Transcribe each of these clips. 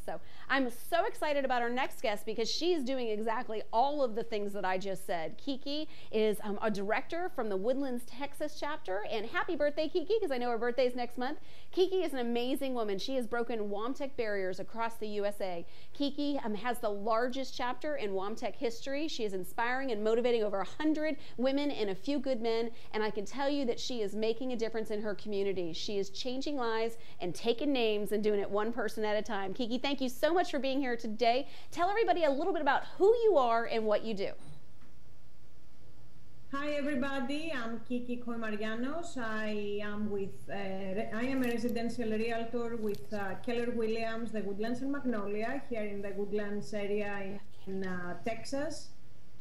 So I'm so excited about our next guest because she's doing exactly all of the things that I just said. Kiki is a director from the Woodlands, Texas chapter. And happy birthday, Kiki, because I know her birthday is next month. Kiki is an amazing woman. She has broken WOAMTEC barriers across the USA. Kiki has the largest chapter in WOAMTEC history. She is inspiring and motivating over 100 women and a few good men. And I can tell you that she is making a difference in her community. She is changing lives and taking names and doing it one person at a time. Kiki, thank you so much for being here today. Tell everybody a little bit about who you are and what you do. Hi everybody, I'm Kiki Koymarianos. I am a residential realtor with Keller Williams, the Woodlands and Magnolia here in the Woodlands area in Texas.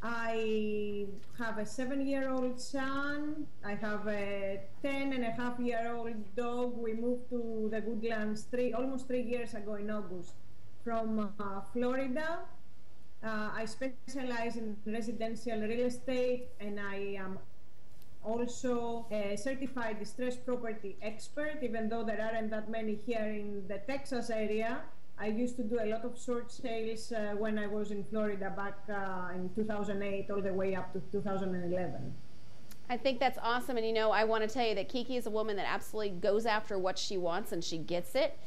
I have a 7-year-old son. I have a 10-and-a-half-year-old dog. We moved to the Woodlands almost 3 years ago in August from Florida. I specialize in residential real estate, and I am also a certified distressed property expert, even though there aren't that many here in the Texas area. I used to do a lot of short sales when I was in Florida back in 2008 all the way up to 2011. I think that's awesome. And, you know, I want to tell you that Kiki is a woman that absolutely goes after what she wants, and she gets it.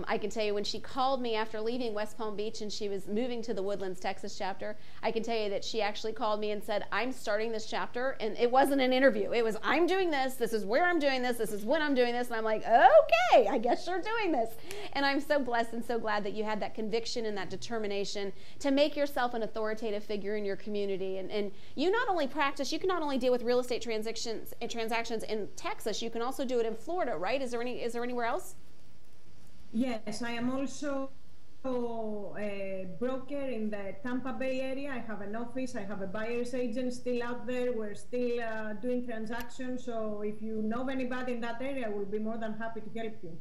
I can tell you when she called me after leaving West Palm Beach and she was moving to the Woodlands, Texas chapter, I can tell you that she actually called me and said, I'm starting this chapter. And it wasn't an interview. It was, I'm doing this. This is where I'm doing this. This is when I'm doing this. And I'm like, okay, I guess you're doing this. And I'm so blessed and so glad that you had that conviction and that determination to make yourself an authoritative figure in your community. And you not only practice, you can not only deal with real estate transactions in Texas, you can also do it in Florida, right? Is there anywhere else? Yes, I am also a broker in the Tampa Bay area. I have an office. I have a buyer's agent still out there. We're still doing transactions. So if you know anybody in that area, we'll be more than happy to help you.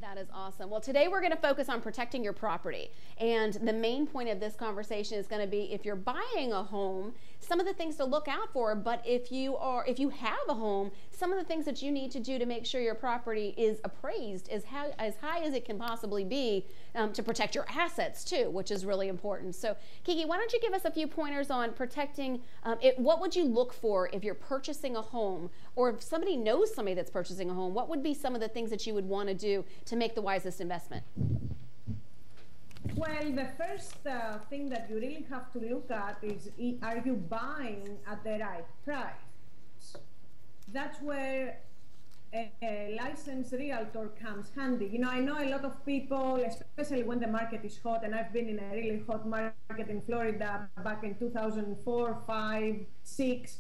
That is awesome. Well, today we're going to focus on protecting your property. And the main point of this conversation is going to be if you're buying a home, some of the things to look out for, but if you have a home, some of the things that you need to do to make sure your property is appraised as high as it can possibly be to protect your assets too, which is really important. So Kiki, why don't you give us a few pointers on protecting what would you look for if you're purchasing a home, or if somebody knows somebody that's purchasing a home, what would be some of the things that you would want to do to make the wisest investment? Well, the first thing that you really have to look at is, are you buying at the right price? That's where a licensed realtor comes handy. You know, I know a lot of people, especially when the market is hot, and I've been in a really hot market in Florida back in 2004, 5, 6,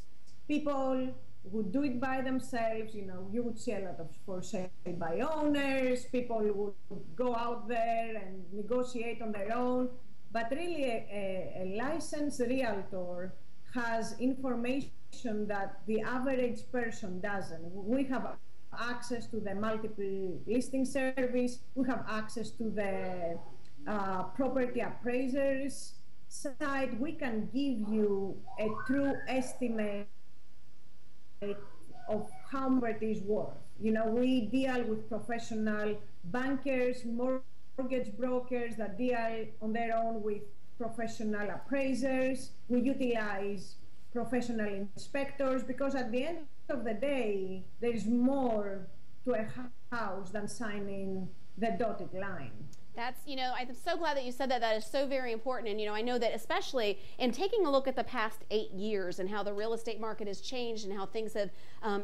people would do it by themselves. You know, you would see a lot of for sale by owners. People would go out there and negotiate on their own. But really, a licensed realtor has information that the average person doesn't. We have access to the multiple listing service. We have access to the property appraisers site. We can give you a true estimate of how much it is worth. You know, we deal with professional bankers, mortgage brokers that deal on their own with professional appraisers. We utilize professional inspectors, because at the end of the day, there is more to a house than signing the dotted line. That's, you know, I'm so glad that you said that. That is so very important. And, you know, I know that especially in taking a look at the past 8 years and how the real estate market has changed and how things have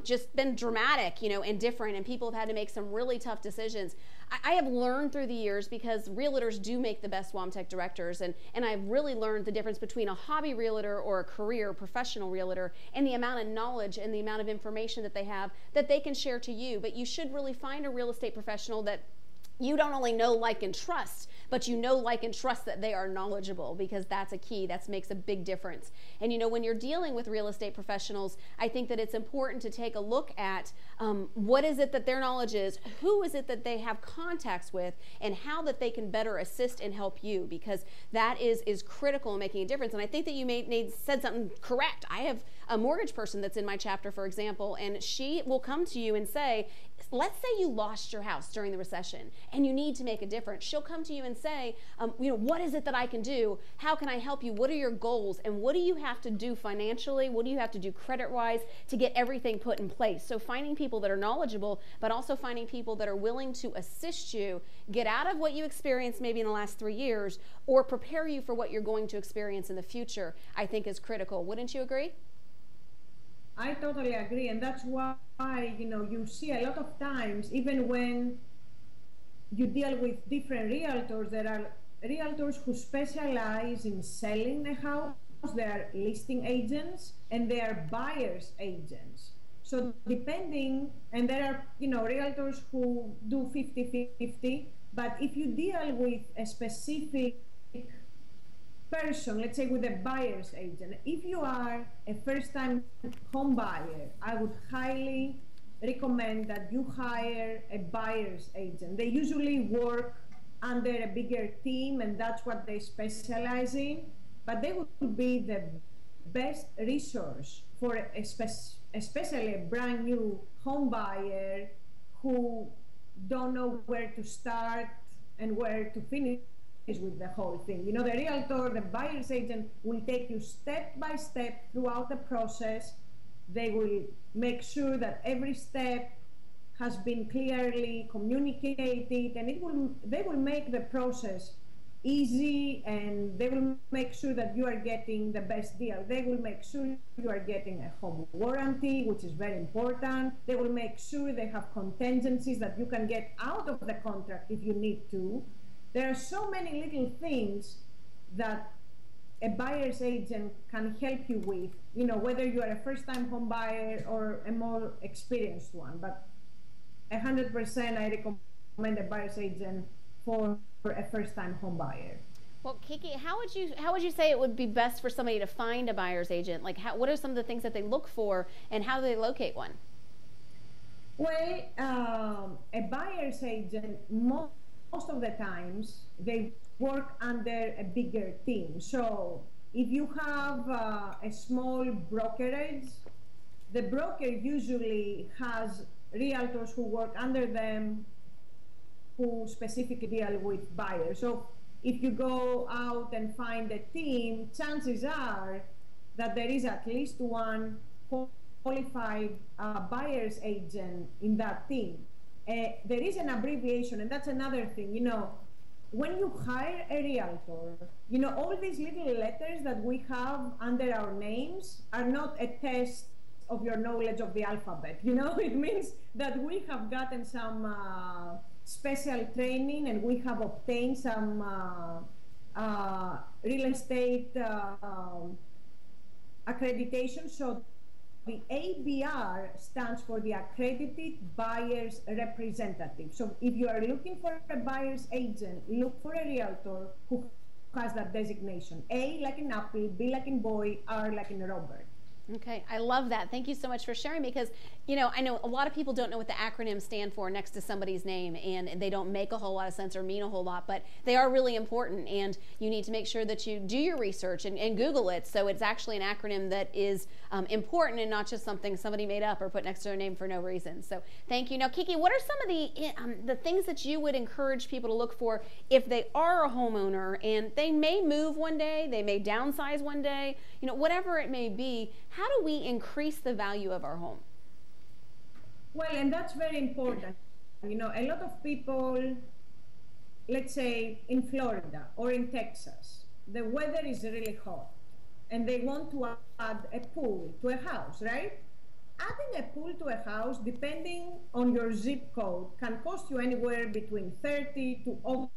just been dramatic, you know, and different, and people have had to make some really tough decisions. I have learned through the years, because realtors do make the best WOAMTEC directors, and I've really learned the difference between a hobby realtor or a career professional realtor and the amount of knowledge and the amount of information that they have that they can share to you. But you should really find a real estate professional that you don't only know, like, and trust, but you know, like, and trust that they are knowledgeable, because that's a key. That makes a big difference. And, you know, when you're dealing with real estate professionals, I think that it's important to take a look at what is it that their knowledge is, who is it that they have contacts with, and how that they can better assist and help you, because that is critical in making a difference. And I think that you said something correct. I have a mortgage person that's in my chapter, for example, and she will come to you and say, let's say you lost your house during the recession and you need to make a difference. She'll come to you and say, what is it that I can do? How can I help you? What are your goals? And what do you have to do financially? What do you have to do credit-wise to get everything put in place? So finding people that are knowledgeable, but also finding people that are willing to assist you get out of what you experienced maybe in the last 3 years or prepare you for what you're going to experience in the future, I think is critical. Wouldn't you agree? I totally agree, and that's why, you see a lot of times, even when you deal with different realtors, there are realtors who specialize in selling a house, they are listing agents, and they are buyer's agents. So depending, and there are, realtors who do 50-50, but if you deal with a specific person, let's say with a buyer's agent, if you are a first-time home buyer, I would highly recommend that you hire a buyer's agent. They usually work under a bigger team, and that's what they specialize in, but they would be the best resource for especially a brand new home buyer who don't know where to start and where to finish with the whole thing. The realtor, the buyer's agent will take you step by step throughout the process. They will make sure that every step has been clearly communicated, and they will make the process easy, and they will make sure that you are getting the best deal. They will make sure you are getting a home warranty, which is very important. They will make sure they have contingencies that you can get out of the contract if you need to. There are so many little things that a buyer's agent can help you with, whether you are a first-time home buyer or a more experienced one. But 100% I recommend a buyer's agent for a first-time home buyer. Well, Kiki, how would you say it would be best for somebody to find a buyer's agent? Like, what are some of the things that they look for, and how do they locate one? Well, a buyer's agent, most of the times, they work under a bigger team. So if you have a small brokerage, the broker usually has realtors who work under them who specifically deal with buyers. So if you go out and find a team, chances are that there is at least one qualified buyer's agent in that team. There is an abbreviation, and that's another thing. When you hire a realtor, all these little letters that we have under our names are not a test of your knowledge of the alphabet. It means that we have gotten some special training, and we have obtained some real estate accreditation. So the ABR stands for the Accredited Buyer's Representative. So if you are looking for a buyer's agent, look for a realtor who has that designation. A like in apple, B like in boy, R like in Robert. Okay, I love that. Thank you so much for sharing, because, I know a lot of people don't know what the acronyms stand for next to somebody's name, and they don't make a whole lot of sense or mean a whole lot, but they are really important, and you need to make sure that you do your research and Google it, so it's actually an acronym that is important and not just something somebody made up or put next to their name for no reason. So thank you. Now, Kiki, what are some of the things that you would encourage people to look for if they are a homeowner and they may move one day, they may downsize one day, whatever it may be? How do we increase the value of our home? Well, and that's very important. A lot of people, let's say in Florida or in Texas, the weather is really hot and they want to add a pool to a house, right? Adding a pool to a house, depending on your zip code, can cost you anywhere between $30,000 to over.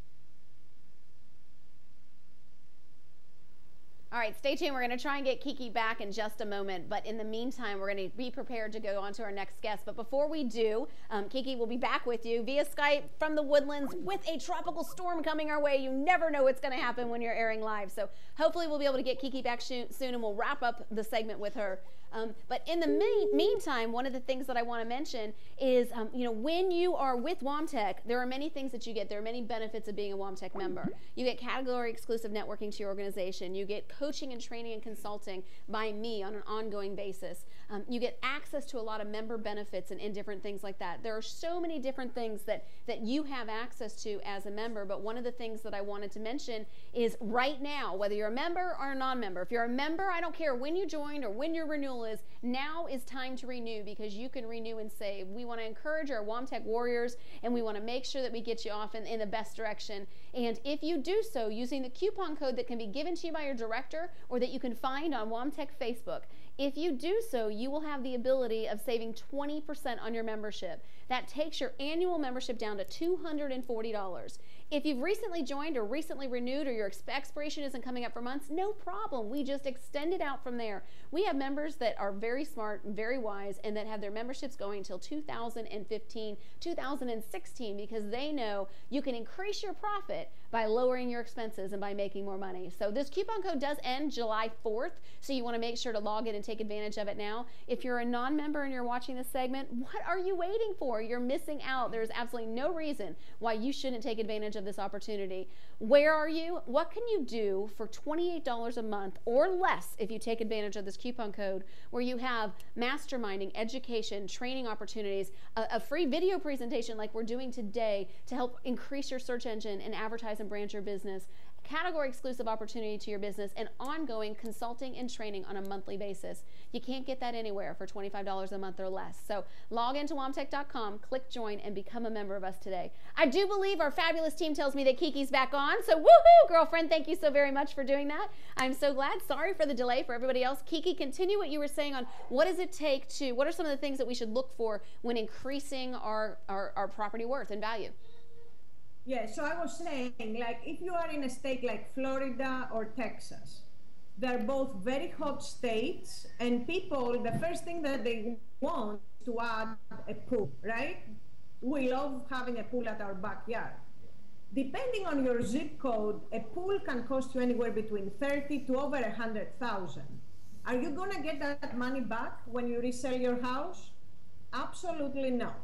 All right, stay tuned. We're going to try and get Kiki back in just a moment, but in the meantime, we're going to be prepared to go on to our next guest. But before we do, Kiki will be back with you via Skype from the Woodlands with a tropical storm coming our way. You never know what's going to happen when you're airing live. So hopefully we'll be able to get Kiki back soon, and we'll wrap up the segment with her But in the meantime, one of the things that I want to mention is, when you are with WOAMTEC, there are many things that you get. There are many benefits of being a WOAMTEC member. You get category exclusive networking to your organization. You get coaching and training and consulting by me on an ongoing basis. You get access to a lot of member benefits and different things like that. There are so many different things that you have access to as a member, but one of the things that I wanted to mention is right now, whether you're a member or a non-member, if you're a member, I don't care when you joined or when your renewal is, now is time to renew, because you can renew and save. We want to encourage our WOAMTEC warriors, and we want to make sure that we get you off in the best direction. And if you do so using the coupon code that can be given to you by your director or that you can find on WOAMTEC Facebook, if you do so, you will have the ability of saving 20% on your membership. That takes your annual membership down to $240. If you've recently joined or recently renewed, or your expiration isn't coming up for months, no problem. We just extend it out from there. We have members that are very smart, very wise, and that have their memberships going until 2015, 2016, because they know you can increase your profit by lowering your expenses and by making more money. So this coupon code does end July 4th, so you want to make sure to log in and take advantage of it now. If you're a non-member and you're watching this segment, what are you waiting for? You're missing out. There's absolutely no reason why you shouldn't take advantage of this opportunity. Where are you? What can you do for $28 a month or less if you take advantage of this coupon code, where you have masterminding, education, training opportunities, a free video presentation like we're doing today to help increase your search engine and advertise and brand your business, category exclusive opportunity to your business, and ongoing consulting and training on a monthly basis. You can't get that anywhere for $25 a month or less. So log into WOAMTEC.com, click join, and become a member of us today. I do believe our fabulous team tells me that Kiki's back on, so woohoo, girlfriend, thank you so very much for doing that. I'm so glad. Sorry for the delay for everybody else. Kiki, continue what you were saying on what does it take to, what are some of the things that we should look for when increasing our property worth and value? Yeah, so I was saying, like, if you are in a state like Florida or Texas, they're both very hot states, and people, the first thing that they want is to add a pool, right? We love having a pool at our backyard. Depending on your zip code, a pool can cost you anywhere between $30,000 to over $100,000. Are you gonna get that money back when you resell your house? Absolutely not.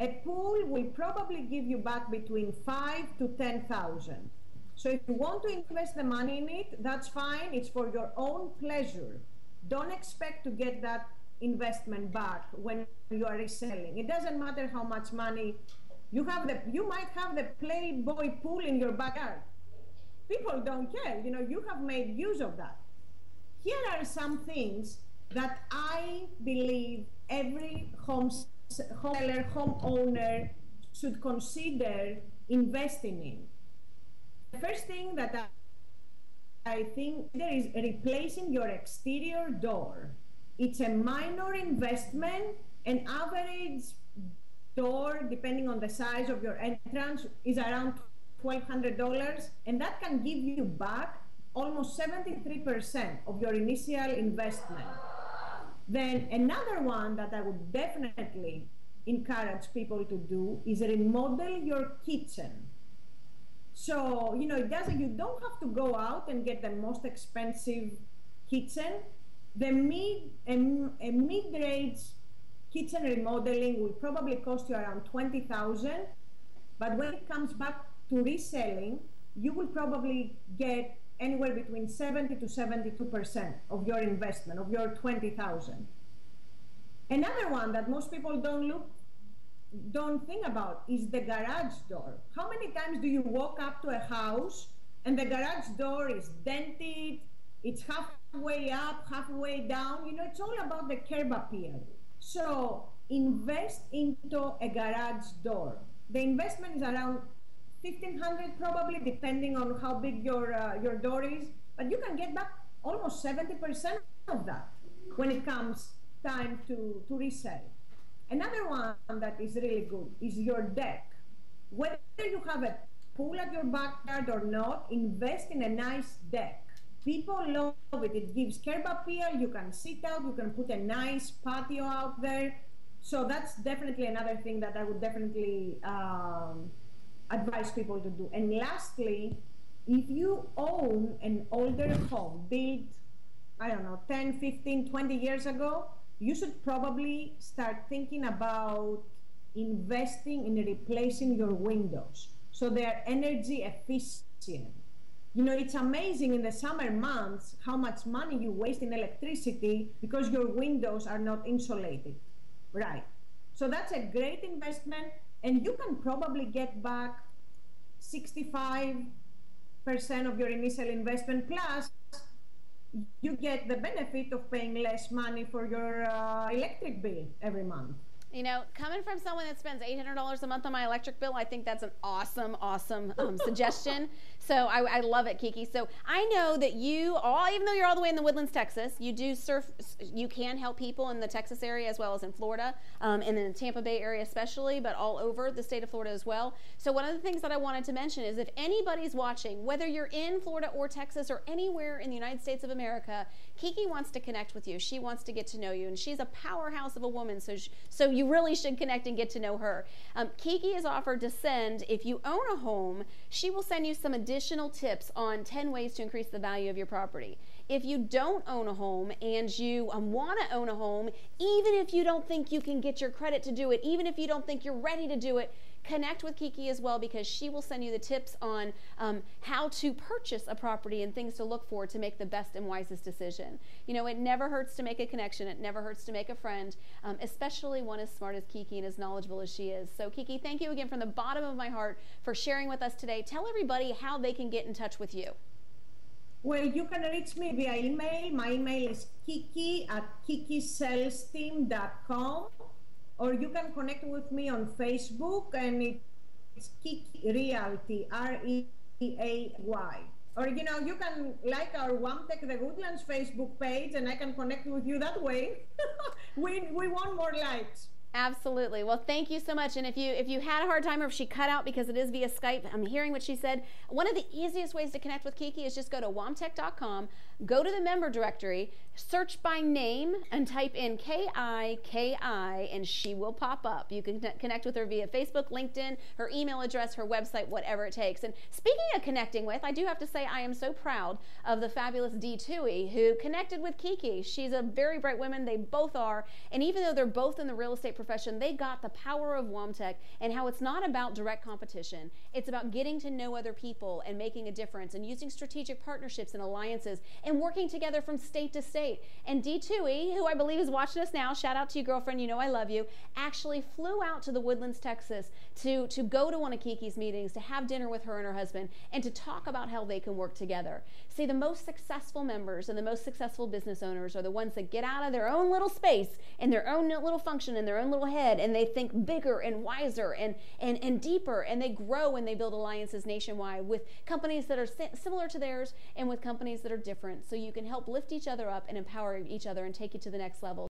A pool will probably give you back between $5,000 to $10,000. So if you want to invest the money in it, that's fine. It's for your own pleasure. Don't expect to get that investment back when you are reselling. It doesn't matter how much money you have. You might have the Playboy pool in your backyard. People don't care. You know, you have made use of that. Here are some things that I believe every homeowner should consider investing in. The first thing that I think there is replacing your exterior door. It's a minor investment. An average door, depending on the size of your entrance, is around $1,200, and that can give you back almost 73% of your initial investment. Then another one that I would definitely encourage people to do is remodel your kitchen. So, you know, you don't have to go out and get the most expensive kitchen. A mid-range kitchen remodeling will probably cost you around $20,000, but when it comes back to reselling, you will probably get anywhere between 70 to 72% of your investment, of your $20,000. Another one that most people don't think about is the garage door. How many times do you walk up to a house and the garage door is dented, it's halfway up, halfway down? You know, it's all about the curb appeal. So invest into a garage door. The investment is around $1,500 probably, depending on how big your door is, but you can get back almost 70% of that when it comes time to resell. Another one that is really good is your deck. Whether you have a pool at your backyard or not, invest in a nice deck. People love it. It gives curb appeal. You can sit out. You can put a nice patio out there. So that's definitely another thing that I would definitely advise people to do. And lastly, if you own an older home built I don't know, 10, 15, 20 years ago, you should probably start thinking about investing in replacing your windows so they are energy efficient. You know, it's amazing in the summer months how much money you waste in electricity because your windows are not insulated, right? So that's a great investment, and you can probably get back 65% of your initial investment, plus you get the benefit of paying less money for your electric bill every month. You know, coming from someone that spends $800 a month on my electric bill, I think that's an awesome suggestion. So I love it, Kiki. So I know that you, even though you're all the way in the Woodlands, Texas, you do you can help people in the Texas area as well as in Florida, and in the Tampa Bay area especially, but all over the state of Florida as well. So one of the things that I wanted to mention is if anybody's watching, whether you're in Florida or Texas or anywhere in the United States of America, Kiki wants to connect with you. She wants to get to know you, and she's a powerhouse of a woman, so you really should connect and get to know her. Kiki has offered to send, if you own a home, she will send you some additional tips on 10 ways to increase the value of your property. If you don't own a home and you want to own a home, even if you don't think you can get your credit to do it, even if you don't think you're ready to do it, connect with Kiki as well, because she will send you the tips on how to purchase a property and things to look for to make the best and wisest decision. You know, it never hurts to make a connection. It never hurts to make a friend, especially one as smart as Kiki and as knowledgeable as she is. So Kiki, thank you again from the bottom of my heart for sharing with us today. Tell everybody how they can get in touch with you. Well, you can reach me via email. My email is kiki@kikisalesteam.com. Or you can connect with me on Facebook, and it's Kiki Realty, R-E-A-Y. Or, you know, you can like our WOAMTEC The Woodlands Facebook page, and I can connect with you that way. We want more likes. Absolutely. Well, thank you so much. And if you had a hard time, or if she cut out because it is via Skype, I'm hearing what she said. One of the easiest ways to connect with Kiki is just go to WOAMTEC.com, go to the member directory, search by name, and type in K-I-K-I, and she will pop up. You can connect with her via Facebook, LinkedIn, her email address, her website, whatever it takes. And speaking of connecting with, I do have to say I am so proud of the fabulous Dee Toohey, who connected with Kiki. She's a very bright woman. They both are. And even though they're both in the real estate profession, they got the power of WOAMTEC and how it's not about direct competition. It's about getting to know other people and making a difference and using strategic partnerships and alliances and working together from state to state. And Dee Toohey, who I believe is watching us now, shout out to you, girlfriend, you know I love you, actually flew out to the Woodlands, Texas to go to one of Kiki's meetings, to have dinner with her and her husband, and to talk about how they can work together. See, the most successful members and the most successful business owners are the ones that get out of their own little space and their own little function in their own little head, and they think bigger and wiser and deeper, and they grow and they build alliances nationwide with companies that are similar to theirs and with companies that are different, so you can help lift each other up and empower each other and take you to the next level.